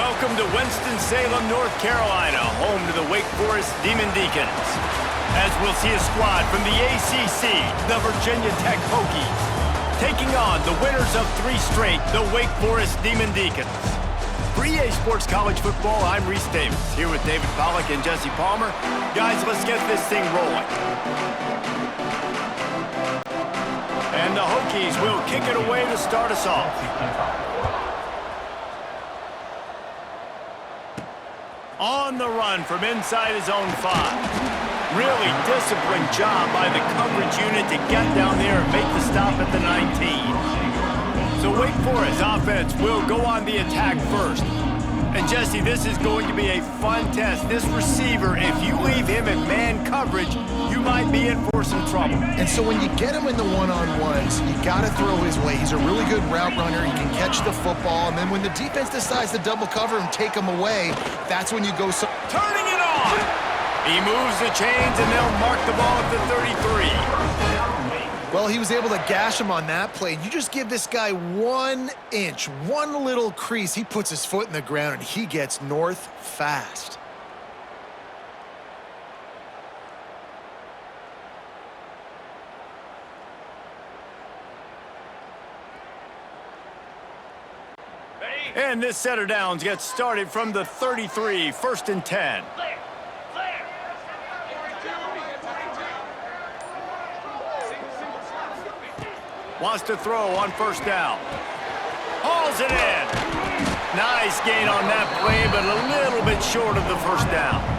Welcome to Winston-Salem, North Carolina, home to the Wake Forest Demon Deacons. As we'll see a squad from the ACC, the Virginia Tech Hokies, taking on the winners of 3 straight, the Wake Forest Demon Deacons. For EA Sports College Football, I'm Reese Davis, here with David Pollack and Jesse Palmer. Guys, let's get this thing rolling. And the Hokies will kick it away to start us off. On the run from inside his own 5. Really disciplined job by the coverage unit to get down there and make the stop at the 19. So Wake Forest offense will go on the attack first. And Jesse, this is going to be a fun test. This receiver, if you leave him in man coverage, you might be in for some trouble. And so when you get him in the one-on-ones, you got to throw his way. He's a really good route runner. He can catch the football. And then when the defense decides to double cover and take him away, that's when you go... Turning it on! He moves the chains, and they'll mark the ball at the 33. Well, he was able to gash him on that play. You just give this guy 1 inch, one little crease. He puts his foot in the ground, and he gets north fast. And this setter downs gets started from the 33, 1st and 10. Wants to throw on 1st down. Hauls it in. Nice gain on that play, but a little bit short of the 1st down.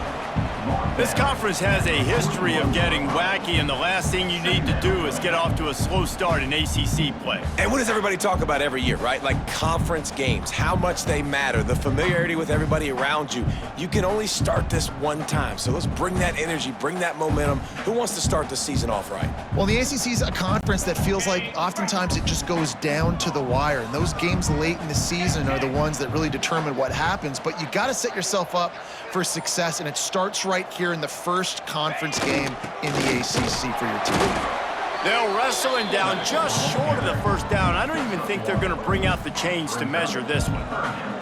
This conference has a history of getting wacky, and the last thing you need to do is get off to a slow start in ACC play. And what does everybody talk about every year, right? Like conference games, how much they matter, the familiarity with everybody around you. You can only start this one time, so let's bring that energy, bring that momentum. Who wants to start the season off right? Well, the ACC is a conference that feels like oftentimes it just goes down to the wire, and those games late in the season are the ones that really determine what happens, but you got to set yourself up for success, and it starts right here in the first conference game in the ACC for your team. They'll wrestle him down just short of the 1st down. I don't even think they're going to bring out the chains to measure this one.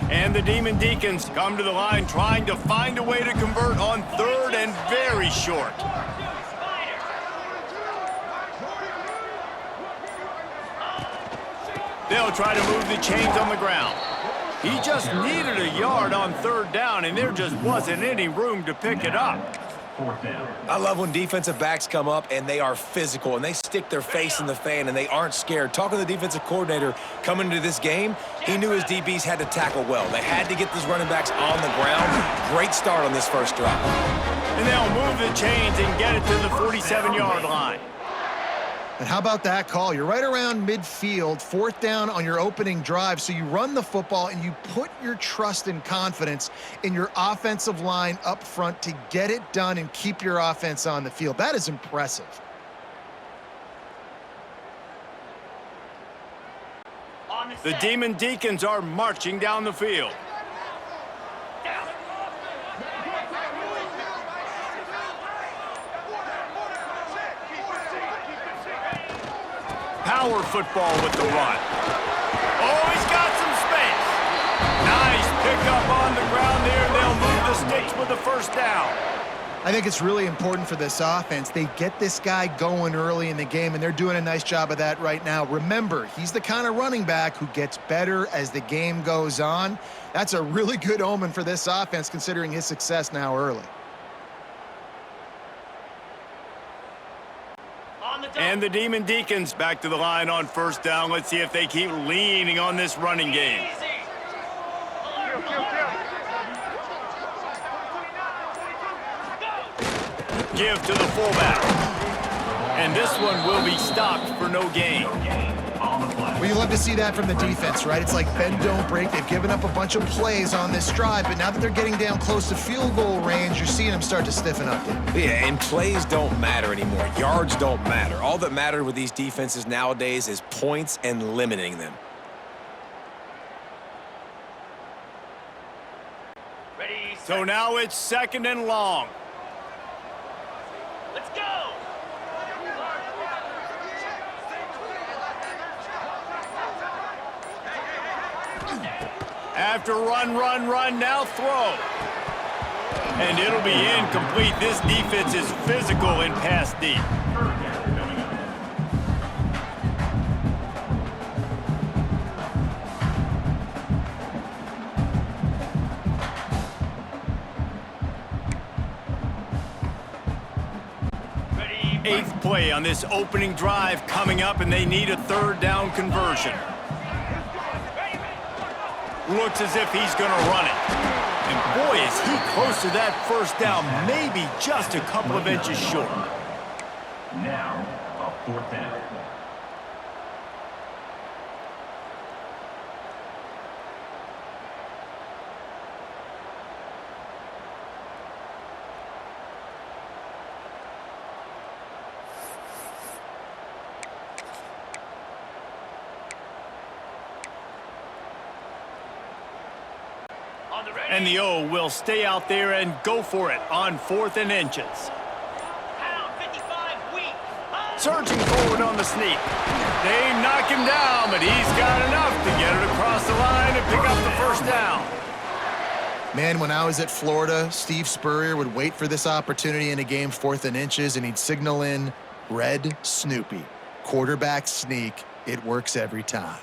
And the Demon Deacons come to the line trying to find a way to convert on 3rd and very short. They'll try to move the chains on the ground. He just needed a yard on 3rd down, and there just wasn't any room to pick it up. I love when defensive backs come up and they are physical and they stick their face in the fan and they aren't scared. Talking to the defensive coordinator coming into this game, he knew his DBs had to tackle well. They had to get those running backs on the ground. Great start on this first drive. And they'll move the chains and get it to the 47-yard line. And how about that call? You're right around midfield, 4th down on your opening drive, so you run the football and you put your trust and confidence in your offensive line up front to get it done and keep your offense on the field. That is impressive. The Demon Deacons are marching down the field. Power football with the run. Oh, he's got some space. Nice pickup on the ground there. They'll move the sticks with the 1st down. I think it's really important for this offense. They get this guy going early in the game, and they're doing a nice job of that right now. Remember, he's the kind of running back who gets better as the game goes on. That's a really good omen for this offense, considering his success now early. And the Demon Deacons back to the line on 1st down. Let's see if they keep leaning on this running game. Give to the fullback. And this one will be stopped for no gain. Well, you love to see that from the defense, right? It's like bend, don't break. They've given up a bunch of plays on this drive, but now that they're getting down close to field goal range, you're seeing them start to stiffen up. Yeah, and plays don't matter anymore. Yards don't matter. All that matters with these defenses nowadays is points and limiting them. So now it's 2nd and long. Let's go! After run, now throw. And it'll be incomplete. This defense is physical in pass deep. Eighth play on this opening drive coming up, and they need a 3rd down conversion. Looks as if he's going to run it. And boy, is he close to that 1st down, maybe just a couple of inches short. Now, a 4th down. And the O will stay out there and go for it on 4th and inches. Pound 55 weak. Surging forward on the sneak. They knock him down, but he's got enough to get it across the line and pick up the 1st down. Man, when I was at Florida, Steve Spurrier would wait for this opportunity in a game 4th and inches, and he'd signal in Red Snoopy. Quarterback sneak. It works every time.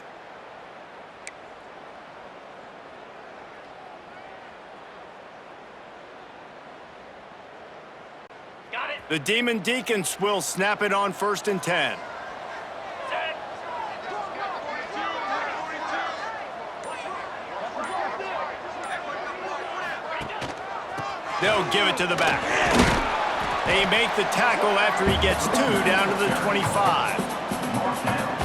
The Demon Deacons will snap it on 1st and 10. They'll give it to the back. They make the tackle after he gets 2 down to the 25.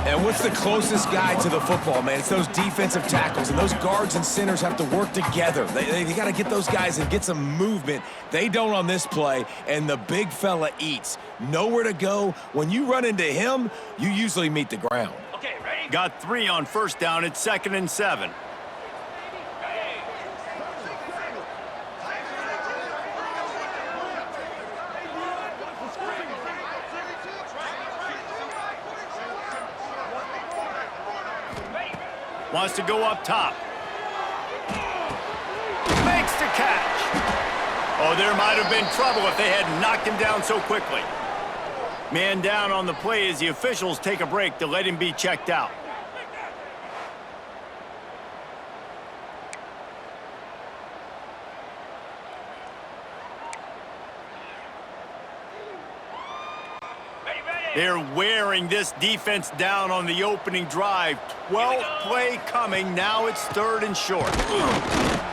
And what's the closest guy to the football, man? It's those defensive tackles, and those guards and centers have to work together. They got to get those guys and get some movement. They don't on this play, and the big fella eats. Nowhere to go. When you run into him, you usually meet the ground. Okay, ready? Got 3 on 1st down. It's 2nd and 7. Wants to go up top. Makes the catch. Oh, there might have been trouble if they had knocked him down so quickly. Man down on the play as the officials take a break to let him be checked out. They're wearing this defense down on the opening drive. 12th play coming. Now it's 3rd and short.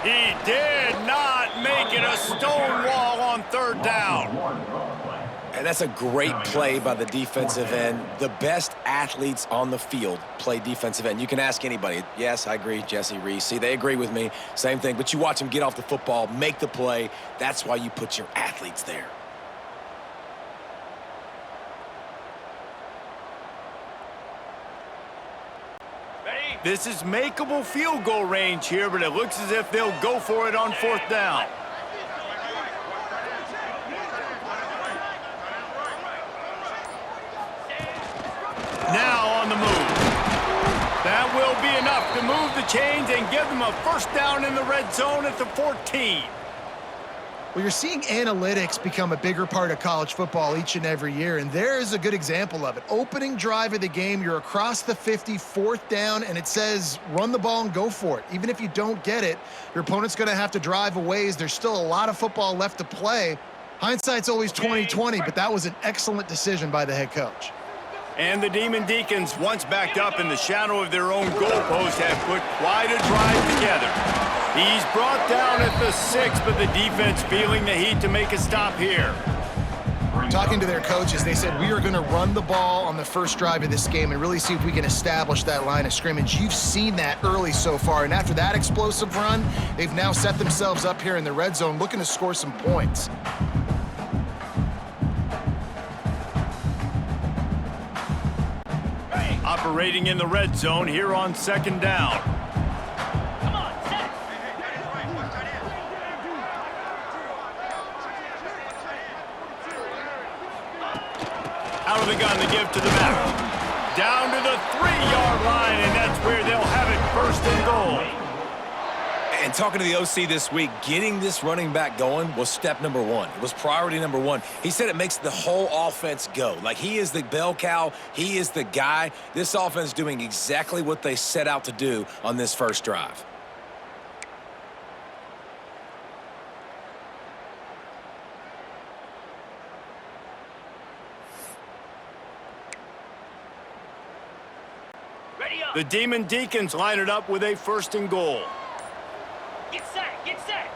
He did not make it a stone wall on 3rd down. And that's a great play by the defensive end. The best athletes on the field play defensive end. You can ask anybody. Yes, I agree, Jesse Reese. See, they agree with me. Same thing. But you watch them get off the football, make the play. That's why you put your athletes there. This is makeable field goal range here, but it looks as if they'll go for it on 4th down. Now on the move. That will be enough to move the chains and give them a 1st down in the red zone at the 14. Well, you're seeing analytics become a bigger part of college football each and every year, and there is a good example of it. Opening drive of the game, you're across the 50, 4th down, and it says run the ball and go for it. Even if you don't get it, your opponent's going to have to drive a ways. There's still a lot of football left to play. Hindsight's always 20/20, but that was an excellent decision by the head coach. And the Demon Deacons, once backed up in the shadow of their own goalpost, have put quite a drive together. He's brought down at the 6, but the defense feeling the heat to make a stop here. Talking to their coaches, they said, we are going to run the ball on the first drive of this game and really see if we can establish that line of scrimmage. You've seen that early so far, and after that explosive run, they've now set themselves up here in the red zone looking to score some points. Operating in the red zone here on 2nd down. Come on, set. throw the gun to give to the back. Down to the 3-yard line, and that's where they'll have it, first and goal. And talking to the OC this week, getting this running back going was step number one. It was priority number one. He said it makes the whole offense go. Like, he is the bell cow. He is the guy. This offense is doing exactly what they set out to do on this first drive. Ready up. The Demon Deacons line it up with a first and goal. Get set. Get set.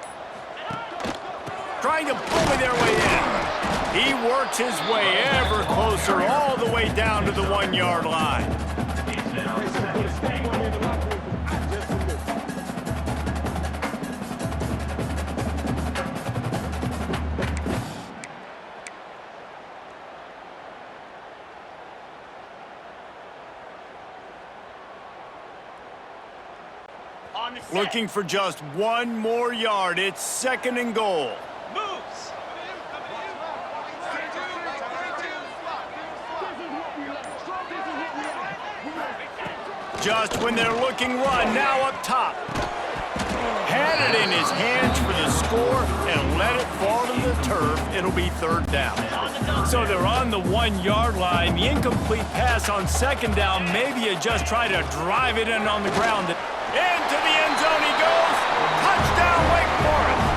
Trying to bully their way in. He works his way ever closer all the way down to the 1-yard line. It's now second and goal. On the set. Looking for just one more yard. It's second and goal. Moves. Just when they're looking run, now up top. Had it in his hands for the score and let it fall to the turf. It'll be third down. So they're on the 1-yard line. The incomplete pass on second down. Maybe you just try to drive it in on the ground. Into the end zone he goes. Touchdown, Wake Forest.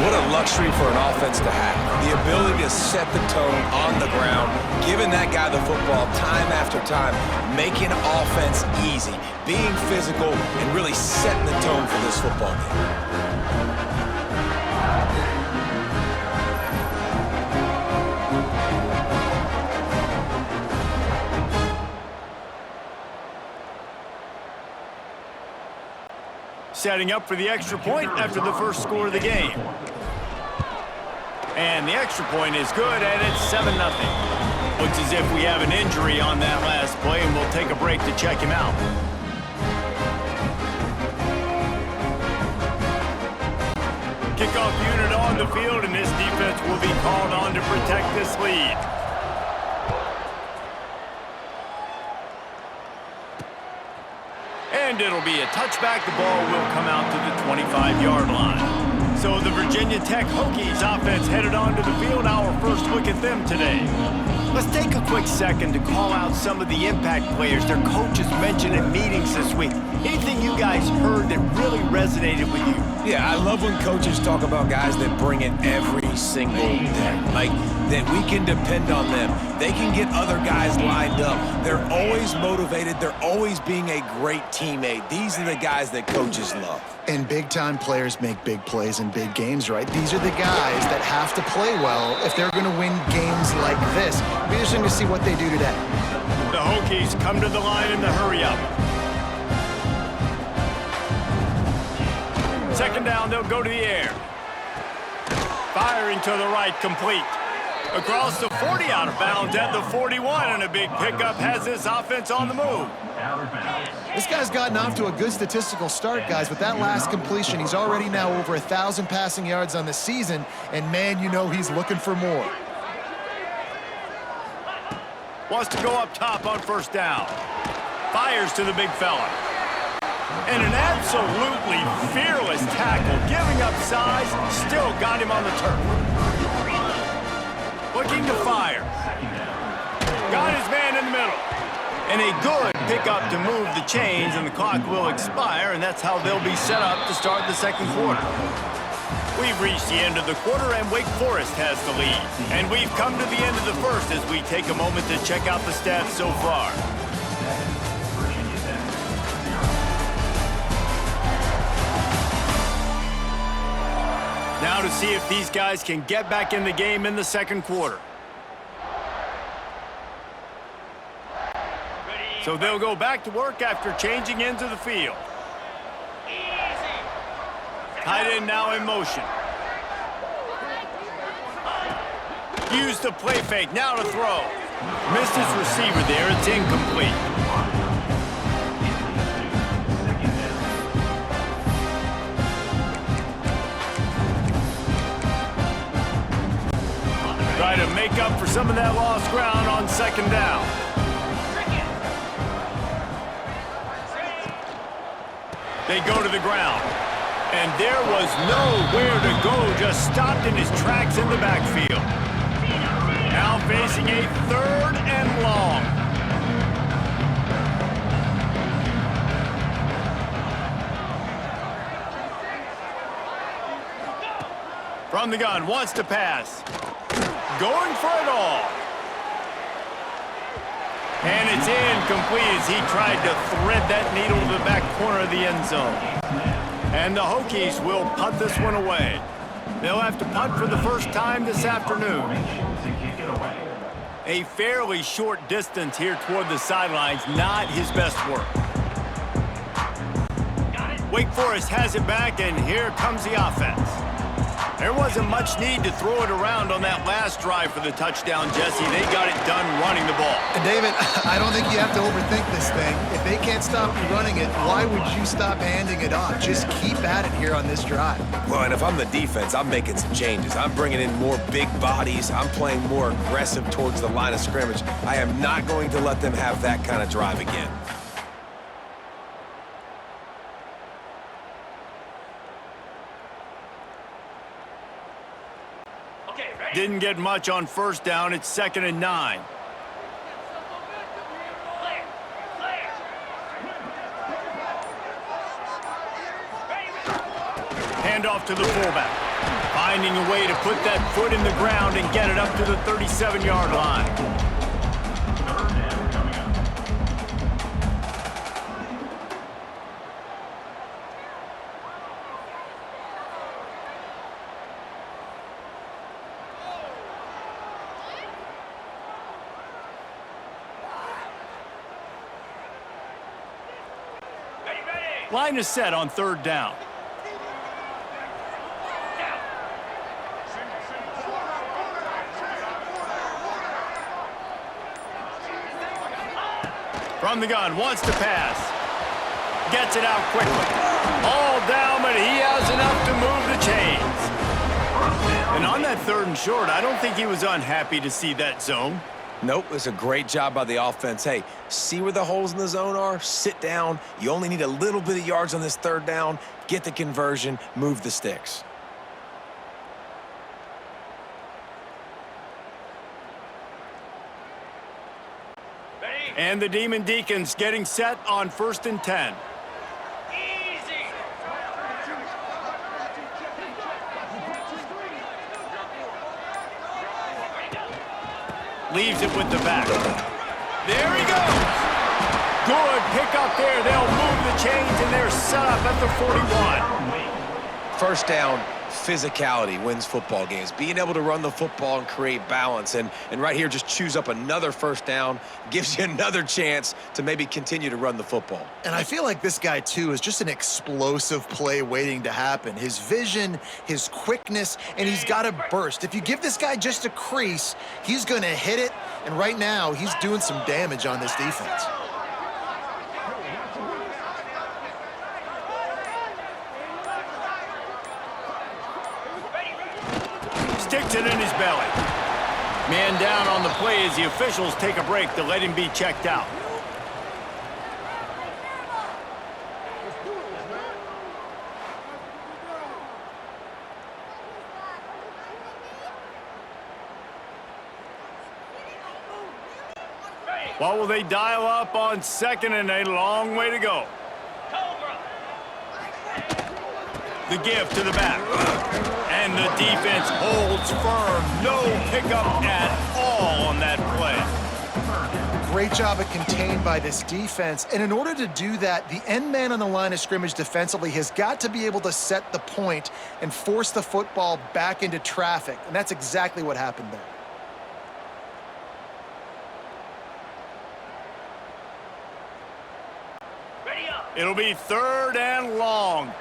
What a luxury for an offense to have. The ability to set the tone on the ground, giving that guy the football time after time, making offense easy, being physical, and really setting the tone for this football game. Setting up for the extra point after the first score of the game. And the extra point is good, and it's 7-0. Looks as if we have an injury on that last play, and we'll take a break to check him out. Kickoff unit on the field, and this defense will be called on to protect this lead. And it'll be a touchback. The ball will come out to the 25-yard line. So the Virginia Tech Hokies offense headed onto the field. Our first look at them today. Let's take a quick second to call out some of the impact players their coaches mentioned in meetings this week. Anything you guys heard that really resonated with you? Yeah, I love when coaches talk about guys that bring it every single day. Like, that we can depend on them. They can get other guys lined up. They're always motivated. They're always being a great teammate. These are the guys that coaches love. And big-time players make big plays in big games, right? These are the guys that have to play well if they're going to win games like this. It'll be interesting to see what they do today. The Hokies come to the line in the hurry-up. Second down, they'll go to the air. Firing to the right, complete. Across the 40, out of bounds at the 41, and a big pickup has this offense on the move. This guy's gotten off to a good statistical start, guys. With that last completion, he's already now over 1,000 passing yards on the season, and man, you know he's looking for more. Wants to go up top on first down. Fires to the big fella. And an absolutely fearless tackle, giving up size, still got him on the turf. Looking to fire. Got his man in the middle. And a good pickup to move the chains, and the clock will expire, and that's how they'll be set up to start the second quarter. We've reached the end of the quarter, and Wake Forest has the lead. And we've come to the end of the first as we take a moment to check out the stats so far. Now to see if these guys can get back in the game in the second quarter. So they'll go back to work after changing into the field. Tight end now in motion. Use the play fake, now to throw. Missed his receiver there, it's incomplete. Try to make up for some of that lost ground on second down. They go to the ground. And there was nowhere to go, just stopped in his tracks in the backfield. Now facing a 3rd and long. From the gun, wants to pass. Going for it all. And it's incomplete as he tried to thread that needle to the back corner of the end zone. And the Hokies will punt this one away. They'll have to punt for the first time this afternoon. A fairly short distance here toward the sidelines, not his best work. Wake Forest has it back, and here comes the offense. There wasn't much need to throw it around on that last drive for the touchdown, Jesse. They got it done running the ball. And David, I don't think you have to overthink this thing. If they can't stop you running it, why would you stop handing it off? Just keep at it here on this drive. Well, and if I'm the defense, I'm making some changes. I'm bringing in more big bodies. I'm playing more aggressive towards the line of scrimmage. I am not going to let them have that kind of drive again. Didn't get much on first down. It's 2nd and 9. Hand off to the fullback. Finding a way to put that foot in the ground and get it up to the 37-yard line. Line is set on 3rd down. From the gun, wants to pass. Gets it out quickly. All down, but he has enough to move the chains. And on that 3rd and short, I don't think he was unhappy to see that zone. Nope, it's a great job by the offense. Hey, see where the holes in the zone are? Sit down. You only need a little bit of yards on this 3rd down. Get the conversion, move the sticks. And the Demon Deacons getting set on 1st and 10. Leaves it with the back. There he goes. Good pick up there. They'll move the chains, and they're set up at the 41. First down, physicality wins football games. Being able to run the football and create balance. And right here, just choose up another first down. Gives you another chance to maybe continue to run the football. And I feel like this guy, too, is just an explosive play waiting to happen. His vision, his quickness, and he's got a burst. If you give this guy just a crease, he's going to hit it. And right now, he's doing some damage on this defense. Sticks it in his belly. Man down on the play as the officials take a break to let him be checked out. What will they dial up on 2nd and a long way to go? The give to the back. And the defense holds firm. No pickup at all on that play. Great job of contained by this defense. And in order to do that, the end man on the line of scrimmage defensively has got to be able to set the point and force the football back into traffic. And that's exactly what happened there. It'll be 3rd and long.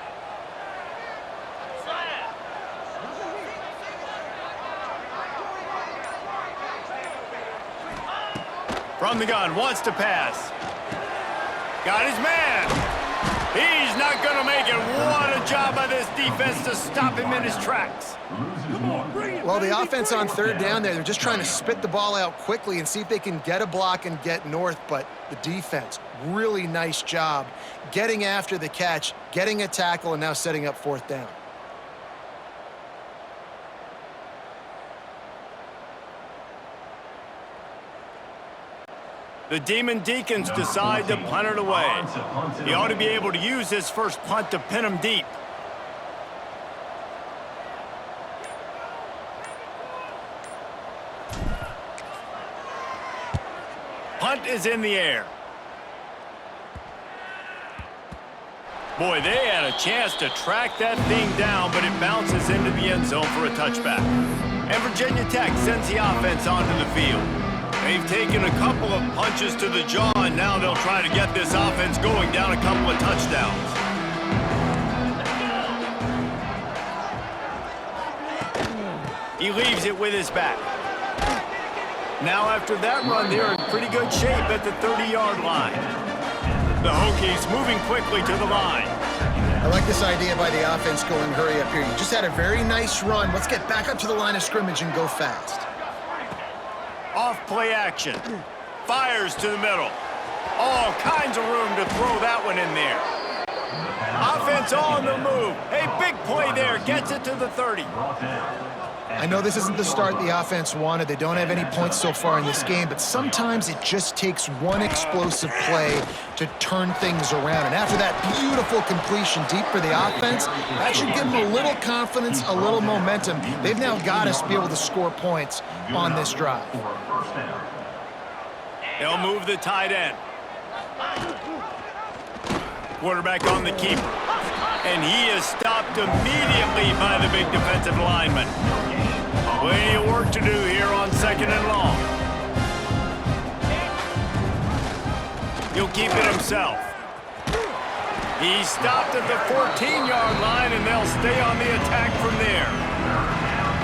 From the gun, wants to pass. Got his man. He's not going to make it. What a job by this defense to stop him in his tracks. Well, the offense on third down there, they're just trying to spit the ball out quickly and see if they can get a block and get north, but the defense, really nice job getting after the catch, getting a tackle, and now setting up fourth down. The Demon Deacons decide to punt it away. He ought to be able to use his first punt to pin him deep. Punt is in the air. Boy, they had a chance to track that thing down, but it bounces into the end zone for a touchback. And Virginia Tech sends the offense onto the field. They've taken a couple of punches to the jaw, and now they'll try to get this offense going down a couple of touchdowns. He leaves it with his back. Now after that run, they're in pretty good shape at the 30-yard line. The Hokies moving quickly to the line. I like this idea by the offense going hurry up here. You just had a very nice run. Let's get back up to the line of scrimmage and go fast. Off play action. Fires to the middle. All kinds of room to throw that one in there. Offense on the move. A big play there. Gets it to the 30. I know this isn't the start the offense wanted. They don't have any points so far in this game, but sometimes it just takes one explosive play to turn things around. And after that beautiful completion deep for the offense, that should give them a little confidence, a little momentum. They've now got us to be able to score points on this drive. They'll move the tight end. Quarterback on the keeper. And he is stopped immediately by the big defensive lineman. Plenty of work to do here on second and long. He'll keep it himself. He's stopped at the 14-yard line, and they'll stay on the attack from there.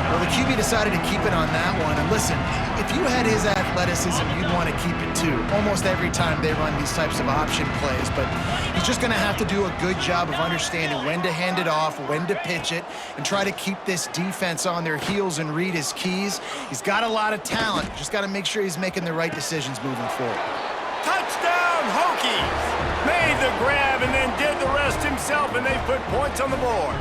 Well, the QB decided to keep it on that one. And listen, if you had his athleticism, you'd want to keep it too. Almost every time they run these types of option plays. But he's just going to have to do a good job of understanding when to hand it off, when to pitch it, and try to keep this defense on their heels and read his keys. He's got a lot of talent. Just got to make sure he's making the right decisions moving forward. Touchdown, Hokies! Made the grab and then did the rest himself, and they put points on the board.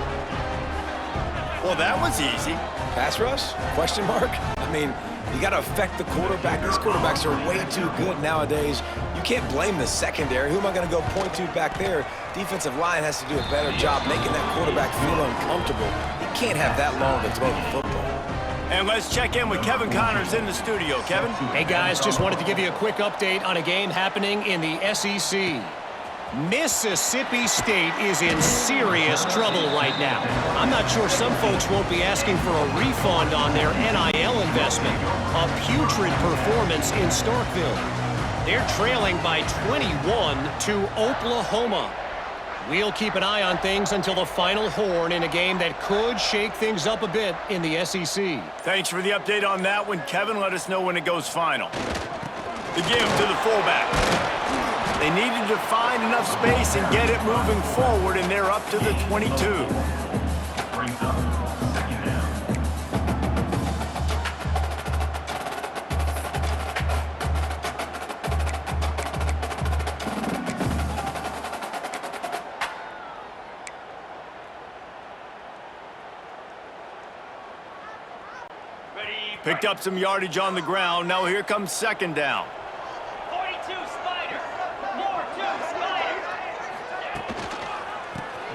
Well, that was easy. Pass rush? Question mark? I mean, you got to affect the quarterback. These quarterbacks are way too good nowadays. You can't blame the secondary. Who am I going to go point to back there? Defensive line has to do a better job making that quarterback feel uncomfortable. He can't have that long to throw the football. And let's check in with Kevin Connors in the studio. Kevin? Hey, guys, just wanted to give you a quick update on a game happening in the SEC. Mississippi State is in serious trouble right now. I'm not sure some folks won't be asking for a refund on their NIL investment. A putrid performance in Starkville. They're trailing by 21 to Oklahoma. We'll keep an eye on things until the final horn in a game that could shake things up a bit in the SEC. Thanks for the update on that one, Kevin. Let us know when it goes final. The give to the fullback. They needed to find enough space and get it moving forward, and they're up to the 22. Brings up second down. Picked up some yardage on the ground. Now here comes second down. 42 Spider. 4-2 Spider.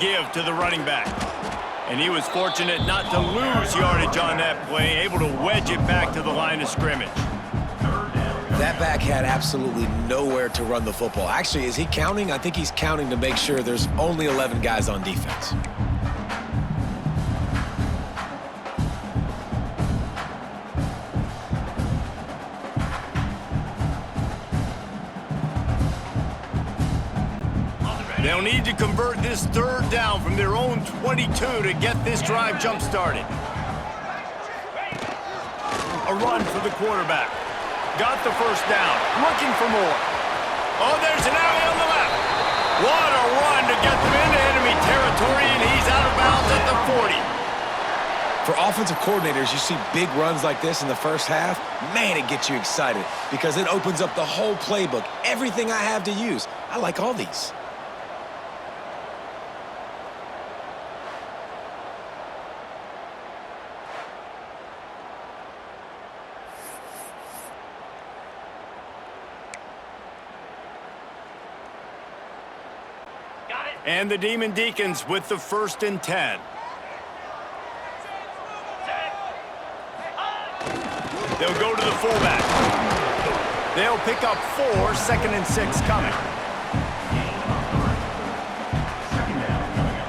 Give to the running back. And he was fortunate not to lose yardage on that play, able to wedge it back to the line of scrimmage. That back had absolutely nowhere to run the football. Actually, is he counting? I think he's counting to make sure there's only 11 guys on defense. They'll need to convert this third down from their own 22 to get this drive jump-started. A run for the quarterback. Got the first down. Looking for more. Oh, there's an alley on the left. What a run to get them into enemy territory, and he's out of bounds at the 40. For offensive coordinators, you see big runs like this in the first half, man, it gets you excited because it opens up the whole playbook, everything I have to use. I like all these. Got it. And the Demon Deacons with the 1st and 10. They'll go to the fullback. They'll pick up 4, 2nd and 6 coming. Second down coming up.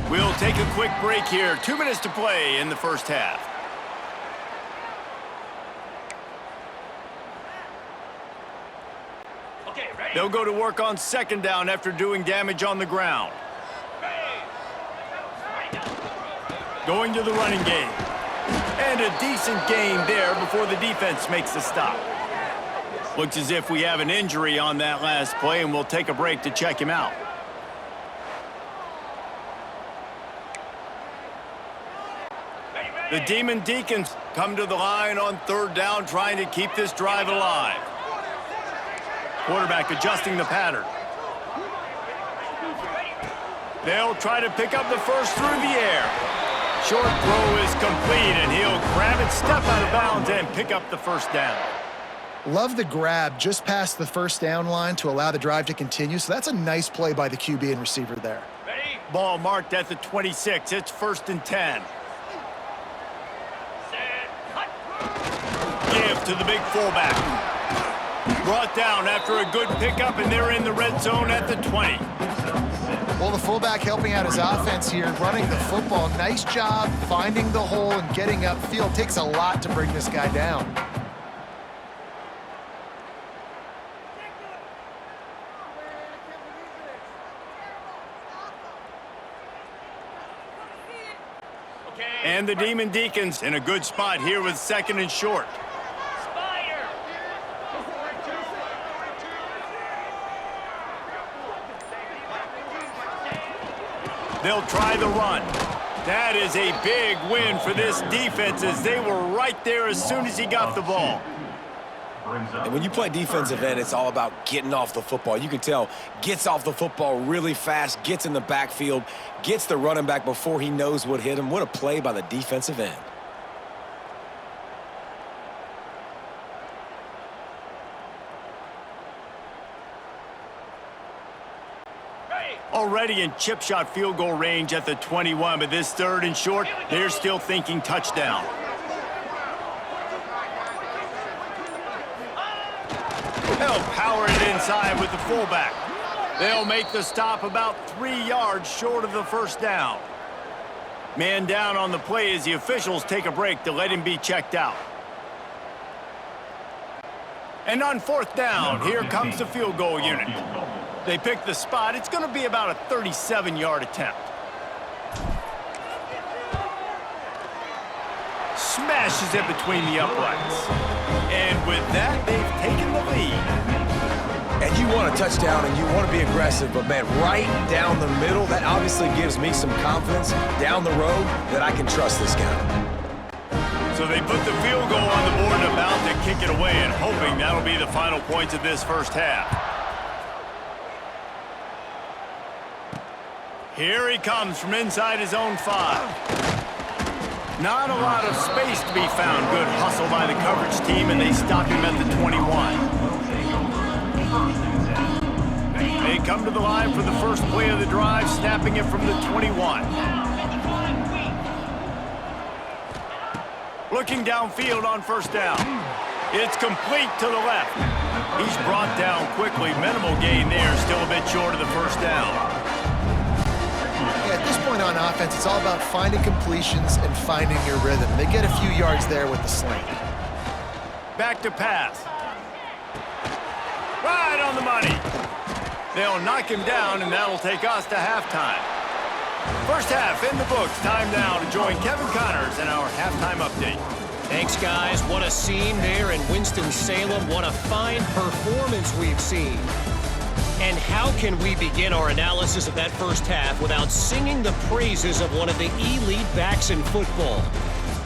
We'll take a quick break here. 2 minutes to play in the first half. Okay, ready. They'll go to work on 2nd down after doing damage on the ground. Going to the running game. And a decent game there before the defense makes the stop. Looks as if we have an injury on that last play, and we'll take a break to check him out. The Demon Deacons come to the line on 3rd down, trying to keep this drive alive. Quarterback adjusting the pattern. They'll try to pick up the first through the air. Short throw is complete, and he'll grab it, step out of bounds, and pick up the 1st down. Love the grab just past the 1st down line to allow the drive to continue. So that's a nice play by the QB and receiver there. Ready. Ball marked at the 26. It's 1st and 10. Set. Hut. Give to the big fullback. Brought down after a good pickup, and they're in the red zone at the 20. Well, the fullback helping out his offense here, running the football. Nice job finding the hole and getting upfield. Takes a lot to bring this guy down. Okay. And the Demon Deacons in a good spot here with 2nd and short. Spider. They'll try the run. That is a big win for this defense, as they were right there as soon as he got the ball. And when you play defensive end, it's all about getting off the football. You can tell, gets off the football really fast, gets in the backfield, gets the running back before he knows what hit him. What a play by the defensive end. Already in chip shot field goal range at the 21, but this 3rd and short, they're still thinking touchdown. They'll power it inside with the fullback. They'll make the stop about 3 yards short of the 1st down. Man down on the play as the officials take a break to let him be checked out. And on 4th down, here comes the field goal unit. They pick the spot. It's going to be about a 37-yard attempt. Smashes it between the uprights. And with that, they've taken the lead. And you want a touchdown and you want to be aggressive, but man, right down the middle, that obviously gives me some confidence down the road that I can trust this guy. So they put the field goal on the board and about to kick it away, and hoping that'll be the final points of this first half. Here he comes from inside his own 5. Not a lot of space to be found. Good hustle by the coverage team, and they stop him at the 21. They come to the line for the first play of the drive, snapping it from the 21. Looking downfield on 1st down. It's complete to the left. He's brought down quickly. Minimal gain there, still a bit short of the 1st down. At this point on offense, it's all about finding completions and finding your rhythm. They get a few yards there with the sling. Back to pass. Right on the money. They'll knock him down, and that'll take us to halftime. First half in the books. Time now to join Kevin Connors in our halftime update. Thanks, guys. What a scene there in Winston-Salem. What a fine performance we've seen. And how can we begin our analysis of that first half without singing the praises of one of the elite backs in football?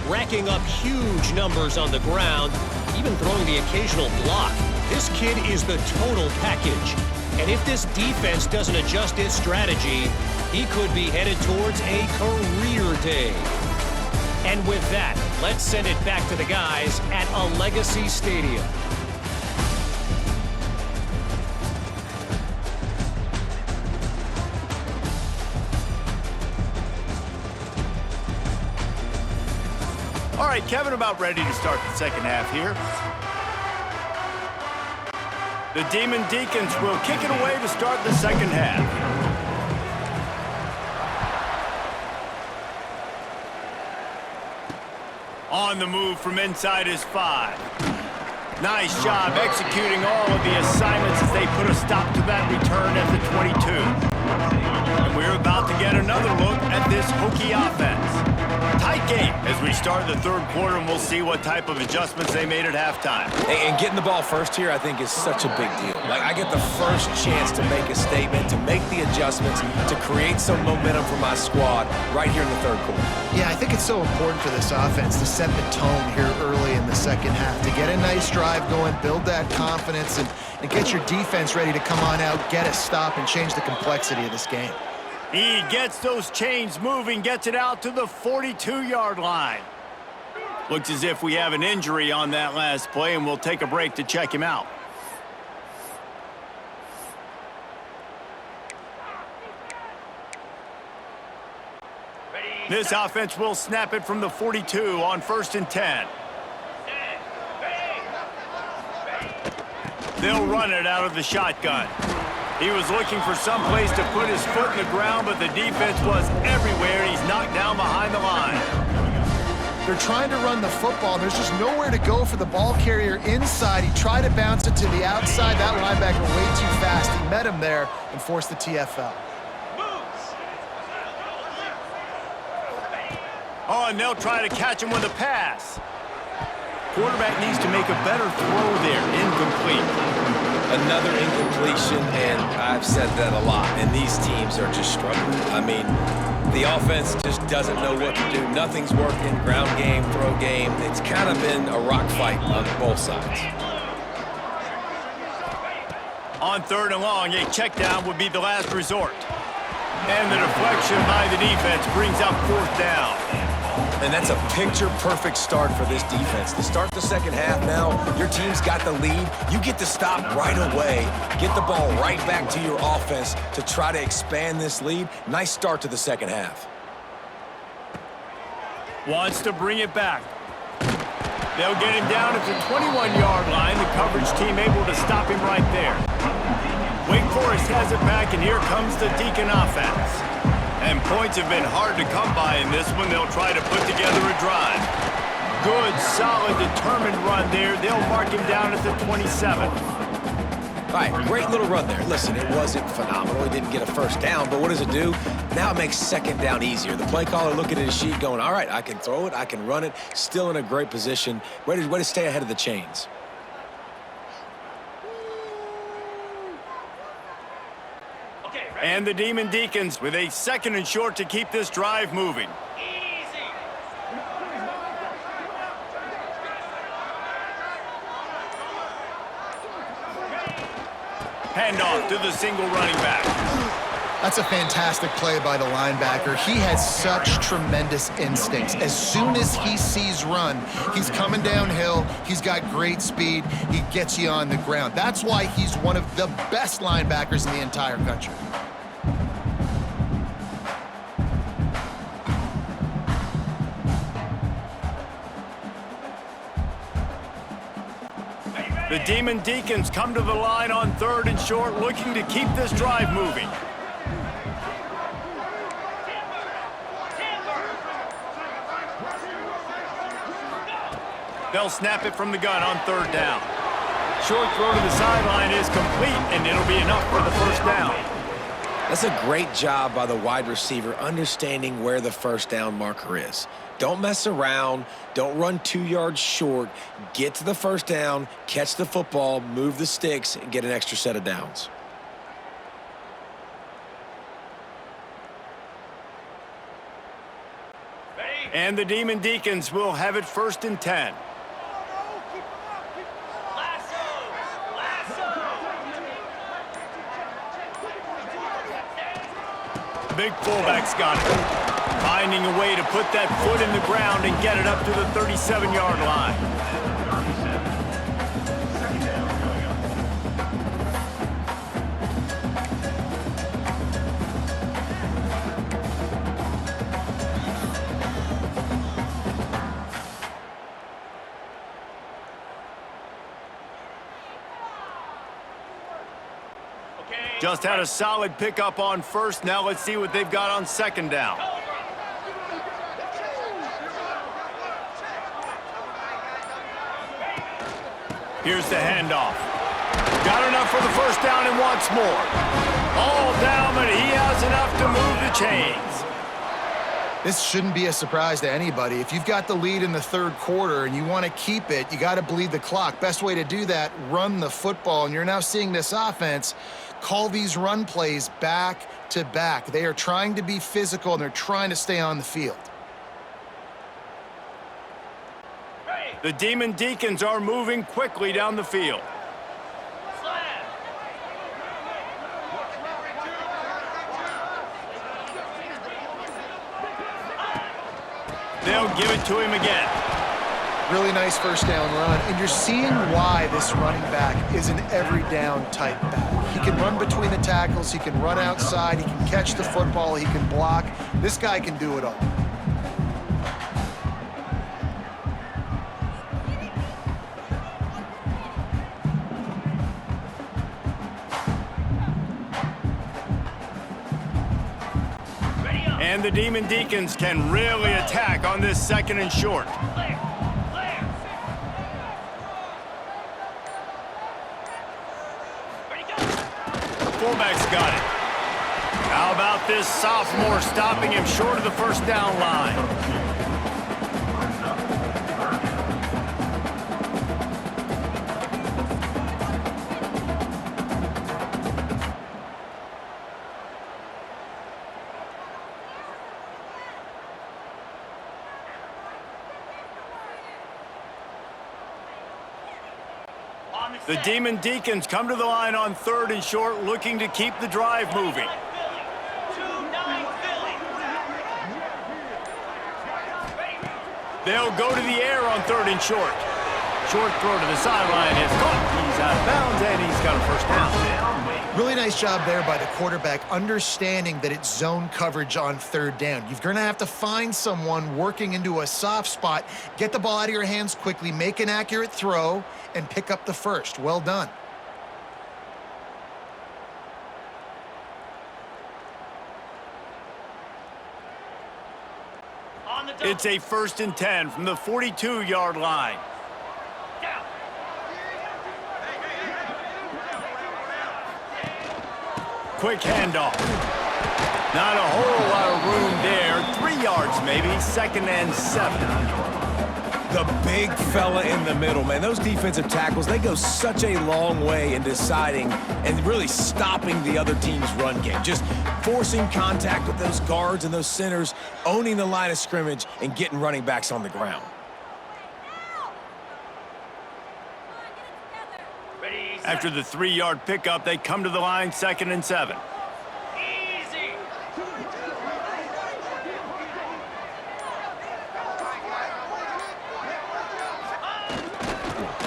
Racking up huge numbers on the ground, even throwing the occasional block. This kid is the total package. And if this defense doesn't adjust its strategy, he could be headed towards a career day. And with that, let's send it back to the guys at Allegacy Stadium. All right, Kevin, about ready to start the second half here. The Demon Deacons will kick it away to start the second half. On the move from inside his 5. Nice job executing all of the assignments as they put a stop to that return at the 22. And we're about to get another look at this Hokie offense. Tight game as we start the third quarter, and we'll see what type of adjustments they made at halftime. And getting the ball first here, I think, is such a big deal. Like, I get the first chance to make a statement, to make the adjustments, to create some momentum for my squad right here in the third quarter. Yeah, I think it's so important for this offense to set the tone here early in the second half, to get a nice drive going, build that confidence, and get your defense ready to come on out, get a stop, and change the complexity of this game. He gets those chains moving, gets it out to the 42-yard line. Looks as if we have an injury on that last play, and we'll take a break to check him out. This offense will snap it from the 42 on 1st and 10. They'll run it out of the shotgun. He was looking for some place to put his foot in the ground, but the defense was everywhere. He's knocked down behind the line. They're trying to run the football. There's just nowhere to go for the ball carrier inside. He tried to bounce it to the outside. That linebacker way too fast. He met him there and forced the TFL. Oh, and they'll try to catch him with a pass. Quarterback needs to make a better throw there. Incomplete. Another incompletion, and I've said that a lot, and these teams are just struggling. I mean, the offense just doesn't know what to do. Nothing's working. Ground game, throw game. It's kind of been a rock fight on both sides. On 3rd and long, a check down would be the last resort. And the deflection by the defense brings up 4th down. And that's a picture-perfect start for this defense. To start the second half now, your team's got the lead. You get to stop right away, get the ball right back to your offense to try to expand this lead. Nice start to the second half. Wants to bring it back. They'll get him down at the 21-yard line. The coverage team able to stop him right there. Wake Forest has it back, and here comes the Deacon offense. And points have been hard to come by in this one. They'll try to put together a drive. Good, solid, determined run there. They'll mark him down at the 27. All right, great little run there. Listen, it wasn't phenomenal. He didn't get a first down, but what does it do? Now it makes second down easier. The play caller looking at his sheet going, all right, I can throw it, I can run it. Still in a great position. Way to stay ahead of the chains. And the Demon Deacons with a 2nd and short to keep this drive moving. Handoff to the single running back. That's a fantastic play by the linebacker. He has such tremendous instincts. As soon as he sees run, he's coming downhill. He's got great speed. He gets you on the ground. That's why he's one of the best linebackers in the entire country. The Demon Deacons come to the line on 3rd and short, looking to keep this drive moving. They'll snap it from the gun on 3rd down. Short throw to the sideline is complete, and it'll be enough for the 1st down. That's a great job by the wide receiver understanding where the 1st down marker is. Don't mess around. Don't run 2 yards short. Get to the 1st down, catch the football, move the sticks, and get an extra set of downs. And the Demon Deacons will have it 1st and 10. Big fullback's got it. Finding a way to put that foot in the ground and get it up to the 37-yard line. 2nd down coming up. Just had a solid pickup on 1st. Now let's see what they've got on 2nd down. Here's the handoff. Got enough for the 1st down and wants more. All down, but he has enough to move the chains. This shouldn't be a surprise to anybody. If you've got the lead in the 3rd quarter and you want to keep it, you got to bleed the clock. Best way to do that, run the football. And you're now seeing this offense call these run plays back to back. They are trying to be physical, and they're trying to stay on the field. The Demon Deacons are moving quickly down the field. They'll give it to him again. Really nice 1st down run, and you're seeing why this running back is an every down type back. He can run between the tackles, he can run outside, he can catch the football, he can block. This guy can do it all. And the Demon Deacons can really attack on this 2nd and short. Fullback's got it. How about this sophomore stopping him short of the 1st down line? The Demon Deacons come to the line on 3rd and short, looking to keep the drive moving. They'll go to the air on 3rd and short. Short throw to the sideline is caught. He's out of bounds, and he's got a 1st down. Really nice job there by the quarterback, understanding that it's zone coverage on 3rd down. You're going to have to find someone working into a soft spot, get the ball out of your hands quickly, make an accurate throw, and pick up the 1st. Well done. It's a 1st and 10 from the 42-yard line. Quick handoff. Not a whole lot of room there. 3 yards maybe. 2nd and 7. The big fella in the middle, man. Those defensive tackles, they go such a long way in deciding and really stopping the other team's run game. Just forcing contact with those guards and those centers, owning the line of scrimmage, and getting running backs on the ground. After the 3-yard pickup, they come to the line 2nd and 7. Easy.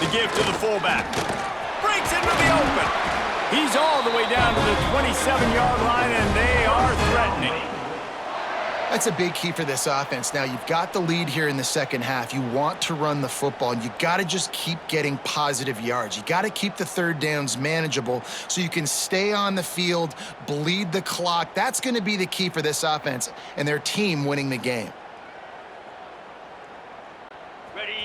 The give to the fullback. Breaks into the open. He's all the way down to the 27-yard line, and they are threatening. That's a big key for this offense. Now, you've got the lead here in the 2nd half. You want to run the football, and you got to just keep getting positive yards. You got to keep the 3rd downs manageable so you can stay on the field, bleed the clock. That's going to be the key for this offense and their team winning the game.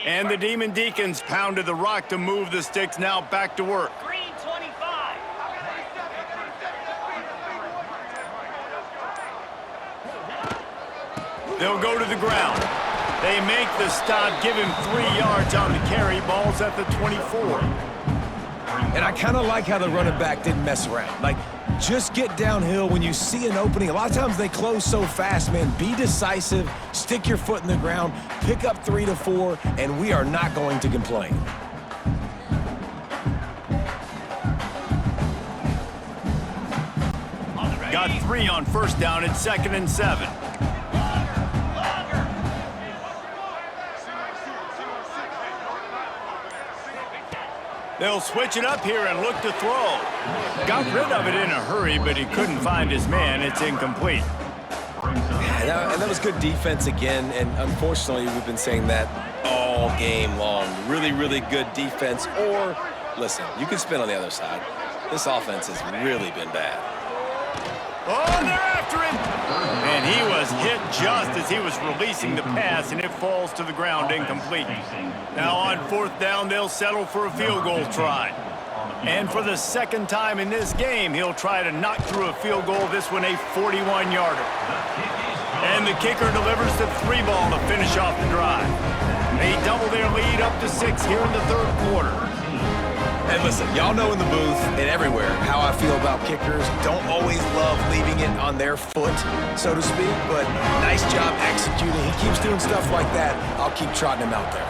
And the Demon Deacons pounded the rock to move the sticks, now back to work. Green 25. They'll go to the ground. They make the stop, give him 3 yards on the carry. Ball's at the 24. And I kind of like how the running back didn't mess around. Like, just get downhill when you see an opening. A lot of times they close so fast, man. Be decisive, stick your foot in the ground, pick up 3 to 4, and we are not going to complain. Got 3 on first down. It's 2nd and 7. They'll switch it up here and look to throw. Got rid of it in a hurry, but he couldn't find his man. It's incomplete. Yeah, that was good defense again, and unfortunately, we've been saying that all game long. Really, really good defense. Or, listen, you can spin on the other side. This offense has really been bad. Oh, they're after him! And he was hit just as he was releasing the pass, and it falls to the ground incomplete. Now on 4th down, they'll settle for a field goal try. And for the 2nd time in this game, he'll try to knock through a field goal, this one a 41-yarder. And the kicker delivers the 3 ball to finish off the drive. They double their lead up to 6 here in the 3rd quarter. And listen, y'all know in the booth and everywhere how I feel about kickers. Don't always love leaving it on their foot, so to speak, but nice job executing. He keeps doing stuff like that. I'll keep trotting him out there.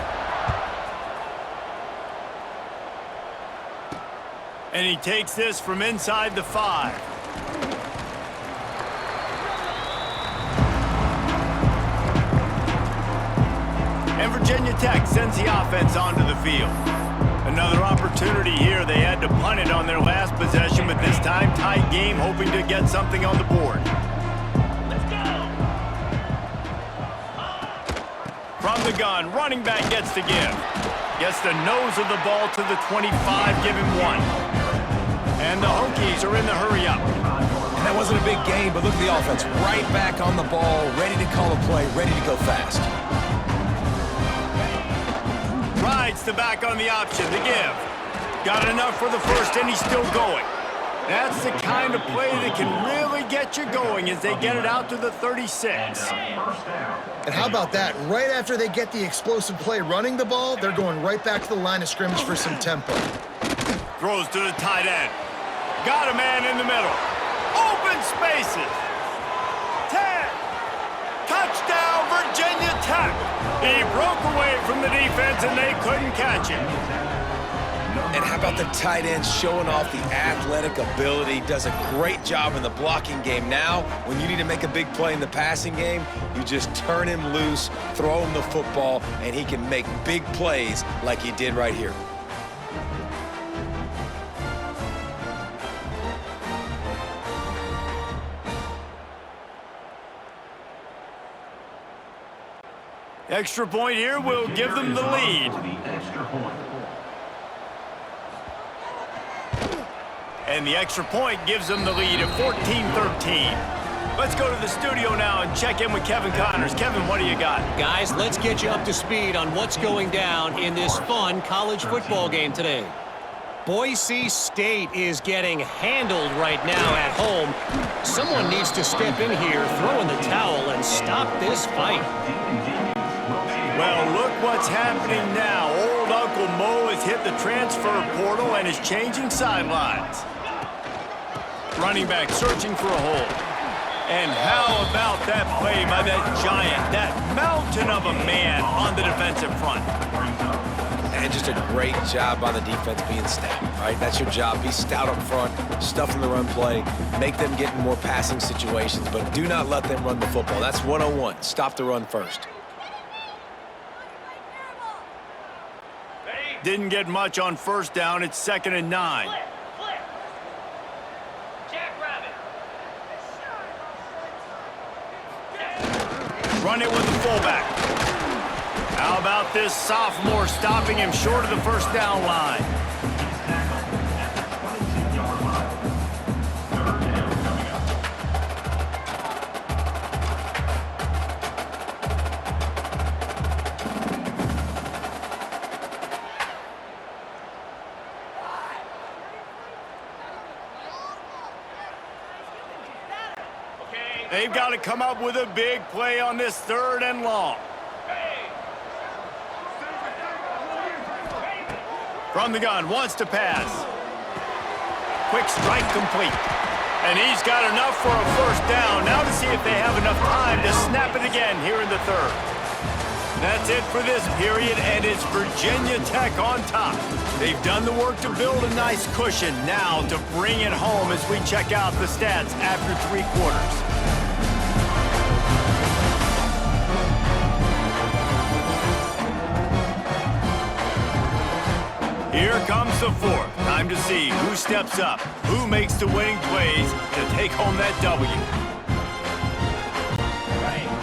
And he takes this from inside the 5. And Virginia Tech sends the offense onto the field. Another opportunity here. They had to punt it on their last possession, but this time tight game, hoping to get something on the board. Let's go. From the gun, running back gets to give. Gets the nose of the ball to the 25, give him 1. And the Hokies are in the hurry up. And that wasn't a big game, but look at the offense. Right back on the ball, ready to call a play, ready to go fast. Rides the back on the option to give. Got enough for the first, and he's still going. That's the kind of play that can really get you going as they get it out to the 36. And how about that? Right after they get the explosive play running the ball, they're going right back to the line of scrimmage for some tempo. Throws to the tight end. Got a man in the middle. Open spaces. 10. Touchdown, Virginia Tech. He broke away from the defense, and they couldn't catch him. And how about the tight end showing off the athletic ability? Does a great job in the blocking game. Now, when you need to make a big play in the passing game, you just turn him loose, throw him the football, and he can make big plays like he did right here. Extra point here will give them the lead. And the extra point gives them the lead at 14-13. Let's go to the studio now and check in with Kevin Connors. Kevin, what do you got? Guys, let's get you up to speed on what's going down in this fun college football game today. Boise State is getting handled right now at home. Someone needs to step in here, throw in the towel, and stop this fight. Well, look what's happening now. Old Uncle Mo has hit the transfer portal and is changing sidelines. Running back searching for a hole. And how about that play by that giant, that mountain of a man on the defensive front? And just a great job by the defense being stout, right? That's your job. Be stout up front, stuff in the run play, make them get in more passing situations, but do not let them run the football. That's 101. Stop the run first. Didn't get much on first down. It's 2nd and 9. Flip. Jackrabbit. Run it with the fullback. How about this sophomore stopping him short of the first down line? They've got to come up with a big play on this 3rd and long. From the gun, wants to pass. Quick strike complete. And he's got enough for a first down. Now to see if they have enough time to snap it again here in the 3rd. That's it for this period, and it's Virginia Tech on top. They've done the work to build a nice cushion. Now to bring it home as we check out the stats after 3 quarters. Here comes the 4th. Time to see who steps up, who makes the winning plays to take home that W.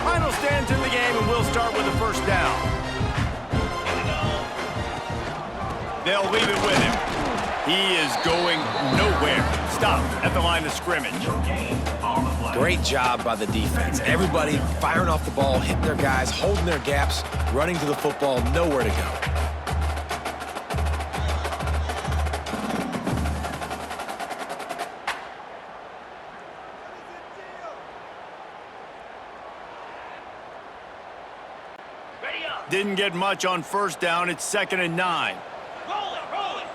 Final stands in the game, and we'll start with the first down. They'll leave it with him. He is going nowhere. Stop at the line of scrimmage. Great job by the defense. Everybody firing off the ball, hitting their guys, holding their gaps, running to the football, nowhere to go. Didn't get much on first down. It's 2nd and 9. Roll it.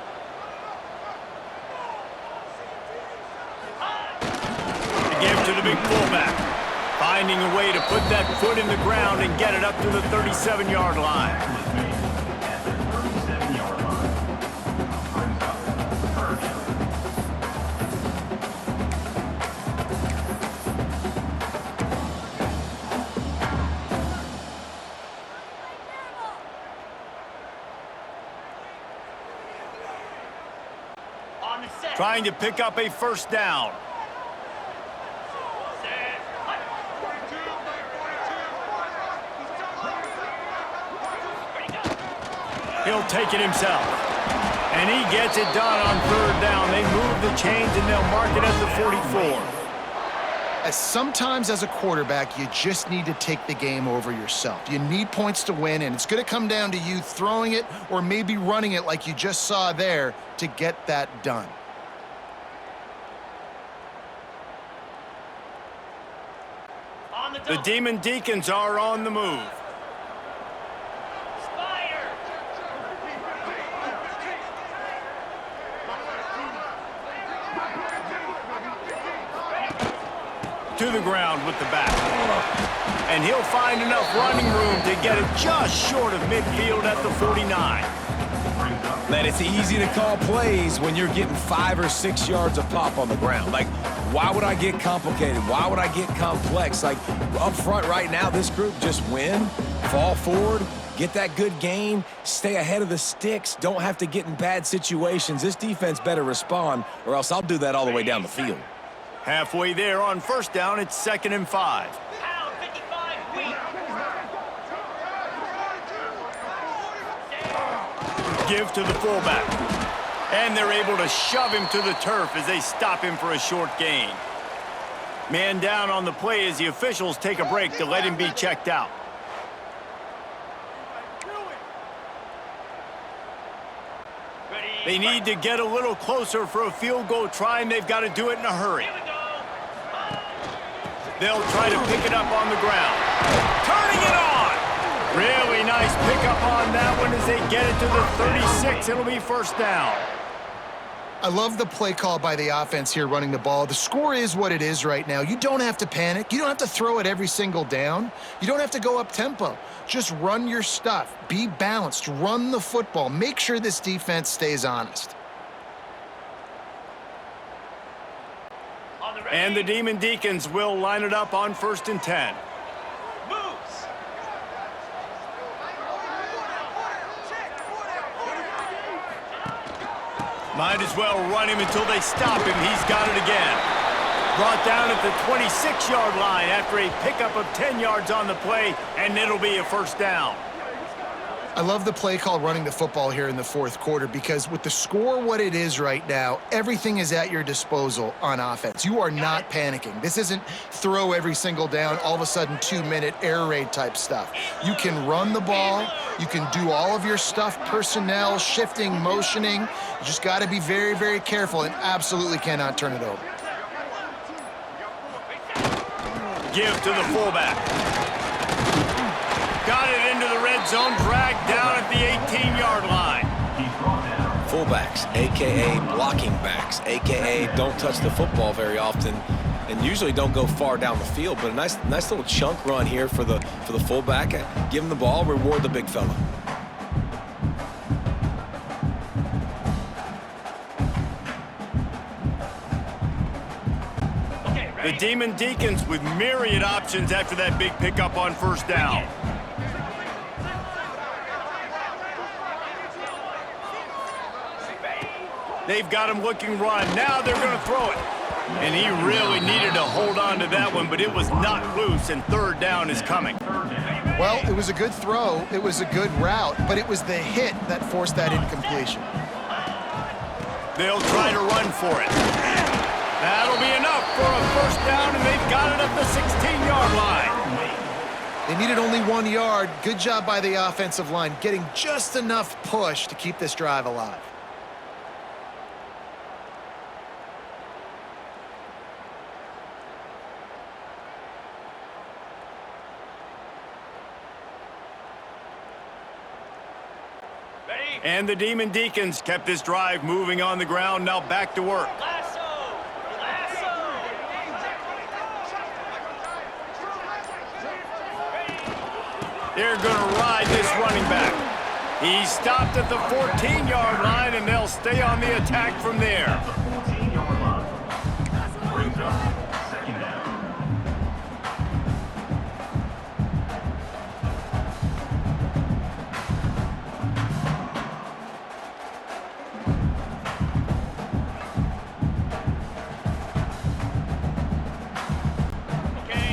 To give to the big fullback. Finding a way to put that foot in the ground and get it up to the 37-yard line. Trying to pick up a first down. He'll take it himself. And he gets it done on 3rd down. They move the chains and they'll mark it at the 44. As sometimes as a quarterback, you just need to take the game over yourself. You need points to win, and it's going to come down to you throwing it or maybe running it like you just saw there to get that done. The Demon Deacons are on the move. To the ground with the back. And he'll find enough running room to get it just short of midfield at the 49. Man, it's easy to call plays when you're getting 5 or 6 yards of pop on the ground. Like, why would I get complicated? Why would I get complex? Like, up front right now, this group just win, fall forward, get that good gain, stay ahead of the sticks, don't have to get in bad situations. This defense better respond, or else I'll do that all the way down the field. Halfway there on first down, it's 2nd and 5. Pound 55 weak. Give to the fullback. And they're able to shove him to the turf as they stop him for a short gain. Man down on the play as the officials take a break to let him be checked out. They need to get a little closer for a field goal try, and they've got to do it in a hurry. They'll try to pick it up on the ground. Turning it on! Really nice pickup on that one as they get it to the 36. It'll be first down. I love the play call by the offense here running the ball. The score is what it is right now. You don't have to panic. You don't have to throw it every single down. You don't have to go up tempo. Just run your stuff. Be balanced. Run the football. Make sure this defense stays honest. And the Demon Deacons will line it up on 1st and 10. Moves. Might as well run him until they stop him. He's got it again. Brought down at the 26-yard line after a pickup of 10 yards on the play, and it'll be a first down. I love the play call running the football here in the 4th quarter because with the score what it is right now, everything is at your disposal on offense. You are not panicking. This isn't throw every single down, all of a sudden 2-minute air raid type stuff. You can run the ball. You can do all of your stuff, personnel, shifting, motioning. You just got to be very, very careful and absolutely cannot turn it over. Give to the fullback. Got it into the red zone, dragged down at the 18-yard line. Fullbacks, a.k.a. blocking backs, a.k.a. don't touch the football very often and usually don't go far down the field. But a nice little chunk run here for the fullback. Give him the ball, reward the big fella. The Demon Deacons with myriad options after that big pickup on first down. They've got him looking run. Now they're going to throw it. And he really needed to hold on to that one, but it was not loose, and third down is coming. Well, it was a good throw. It was a good route, but it was the hit that forced that incompletion. They'll try to run for it. That'll be enough for a first down, and they've got it at the 16-yard line. They needed only 1 yard. Good job by the offensive line, getting just enough push to keep this drive alive. And the Demon Deacons kept this drive moving on the ground. Now back to work. Lasso! They're going to ride this running back. He stopped at the 14-yard line, and they'll stay on the attack from there. 14-yard line. Brings up second down.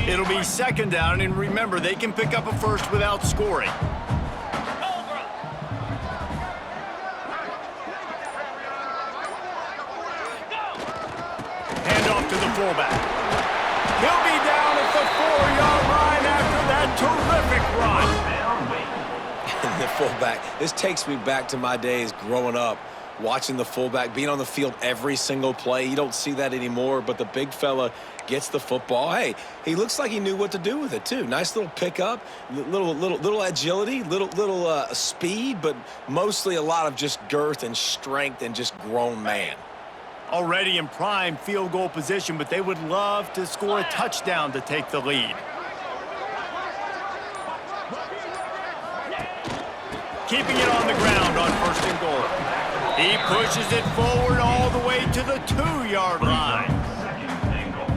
It'll be second down, and remember, they can pick up a first without scoring. Hand off to the fullback. He'll be down at the 4-yard line after that terrific run. The fullback. This takes me back to my days growing up, watching the fullback, being on the field every single play. You don't see that anymore, but the big fella gets the football. Hey, he looks like he knew what to do with it, too. Nice little pickup, little agility, little speed, but mostly a lot of just girth and strength and just grown man. Already in prime field goal position, but they would love to score a touchdown to take the lead. Keeping it on the ground on first and goal. He pushes it forward all the way to the 2-yard line. Second and goal.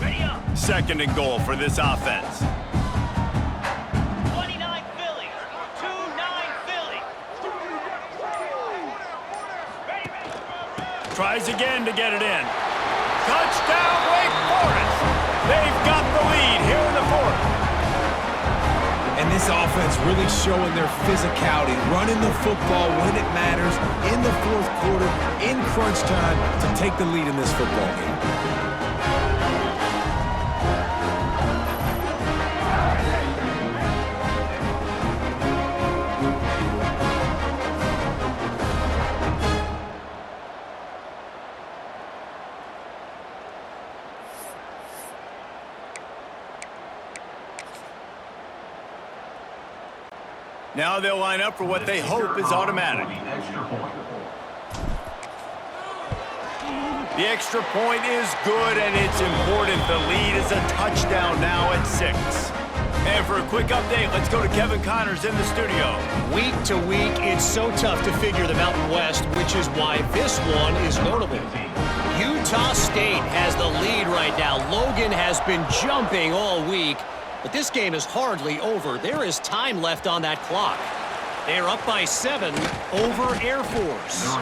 Ready up! Second and goal for this offense. 29 Philly. 2-9 Philly. Ready. Tries again to get it in. Touchdown, Wake Forest. They've got the lead here in the fourth. And this offense really showing their physicality, running the football when it matters, in the fourth quarter, in crunch time, to take the lead in this football game. Now they'll line up for what they hope is automatic. Extra point. The extra point is good, and it's important. The lead is a touchdown now at 6. And for a quick update, let's go to Kevin Connors in the studio. Week to week, it's so tough to figure the Mountain West, which is why this one is notable. Utah State has the lead right now. Logan has been jumping all week, but this game is hardly over. There is time left on that clock. They're up by 7 over Air Force.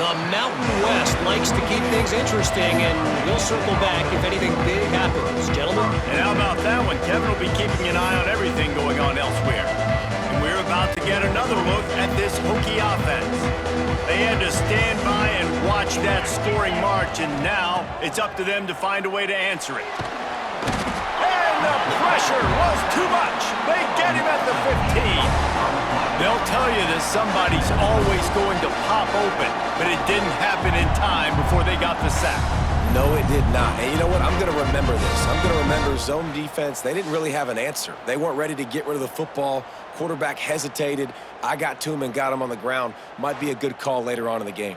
The Mountain West likes to keep things interesting, and we'll circle back if anything big happens. Gentlemen? And how about that one? Kevin will be keeping an eye on everything going on elsewhere. And we're about to get another look at this Hokie offense. They had to stand by and watch unleashed that scoring march, and now it's up to them to find a way to answer it. And the pressure was too much. They get him at the 15. They'll tell you that somebody's always going to pop open, but it didn't happen in time before they got the sack. No, it did not. And you know what? I'm going to remember this. I'm going to remember zone defense. They didn't really have an answer. They weren't ready to get rid of the football. Quarterback hesitated. I got to him and got him on the ground. Might be a good call later on in the game.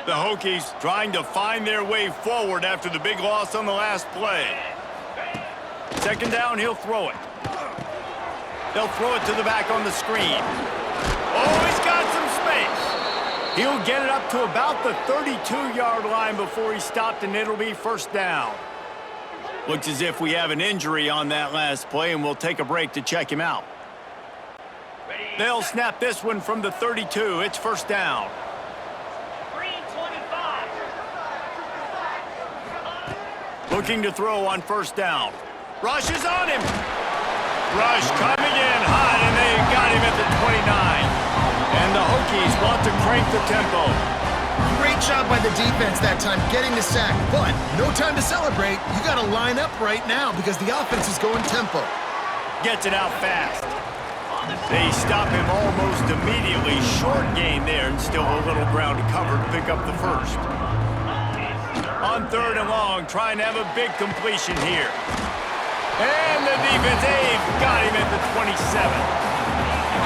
The Hokies trying to find their way forward after the big loss on the last play. Second down, he'll throw it. They'll throw it to the back on the screen. Oh, he's got some space. He'll get it up to about the 32-yard line before he stopped, and it'll be first down. Looks as if we have an injury on that last play, and we'll take a break to check him out. They'll snap this one from the 32. It's first down. Looking to throw on first down. Rush is on him. Rush coming in hot, and they got him at the 29. And the Hokies want to crank the tempo. Great job by the defense that time getting the sack, but no time to celebrate. You got to line up right now because the offense is going tempo. Gets it out fast. They stop him almost immediately. Short gain there, and still a little ground to cover to pick up the first. On third and long, trying to have a big completion here. And the defense, they've got him at the 27.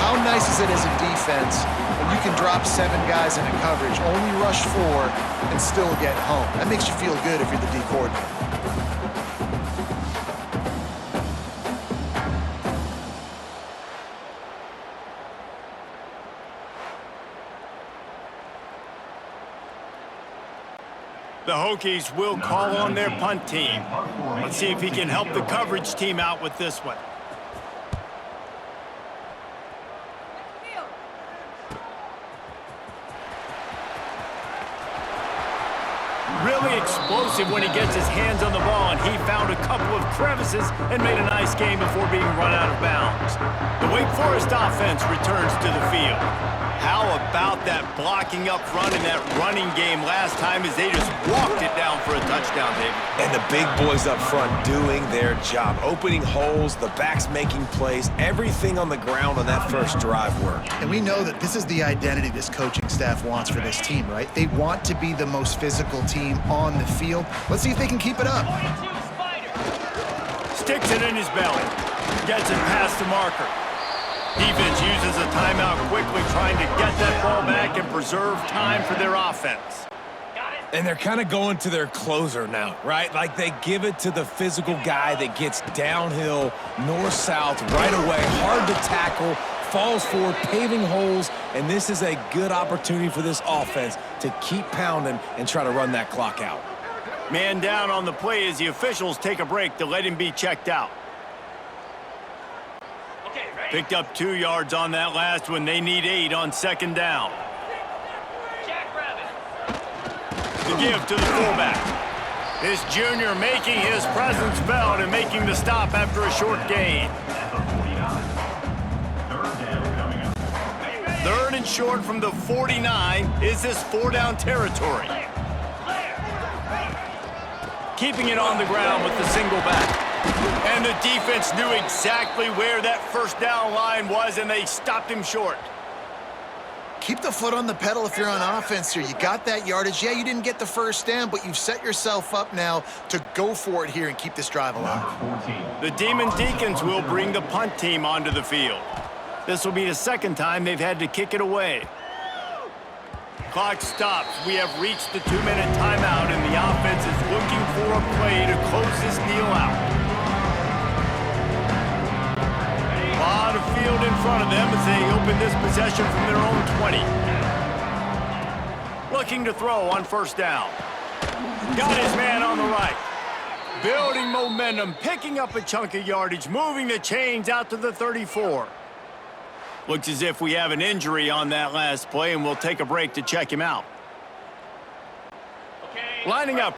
How nice is it as a defense when you can drop 7 guys into coverage, only rush 4, and still get home? That makes you feel good if you're the D coordinator. The Hokies will call on their punt team. Let's see if he can help the coverage team out with this one. Really explosive when he gets his hands on the ball, and he found a couple of crevices and made a nice game before being run out of bounds. The Wake Forest offense returns to the field. How about that blocking up front in that running game last time as they just walked it down for a touchdown, David? And the big boys up front doing their job. Opening holes, the backs making plays, everything on the ground on that first drive worked. And we know that this is the identity this coaching staff wants for this team, right? They want to be the most physical team on the field. Let's see if they can keep it up. Sticks it in his belly. Gets it past the marker. Defense uses a timeout quickly, trying to get that ball back and preserve time for their offense. And they're kind of going to their closer now, right? Like they give it to the physical guy that gets downhill, north-south, right away, hard to tackle, falls forward, paving holes, and this is a good opportunity for this offense to keep pounding and try to run that clock out. Man down on the play as the officials take a break to let him be checked out. Picked up 2 yards on that last one. They need 8 on second down. The give to the fullback. This junior making his presence felt and making the stop after a short gain. Third and short from the 49. Is this 4-down territory? Keeping it on the ground with the single back. And the defense knew exactly where that first down line was, and they stopped him short. Keep the foot on the pedal if you're on offense here. You got that yardage. Yeah, you didn't get the first down, but you've set yourself up now to go for it here and keep this drive alive. The Demon Deacons will bring the punt team onto the field. This will be the second time they've had to kick it away. Clock stops. We have reached the 2-minute timeout, and the offense is looking for a play to close this deal out. A lot of field in front of them as they open this possession from their own 20. Looking to throw on first down. Got his man on the right. Building momentum, picking up a chunk of yardage, moving the chains out to the 34. Looks as if we have an injury on that last play, and we'll take a break to check him out. Lining up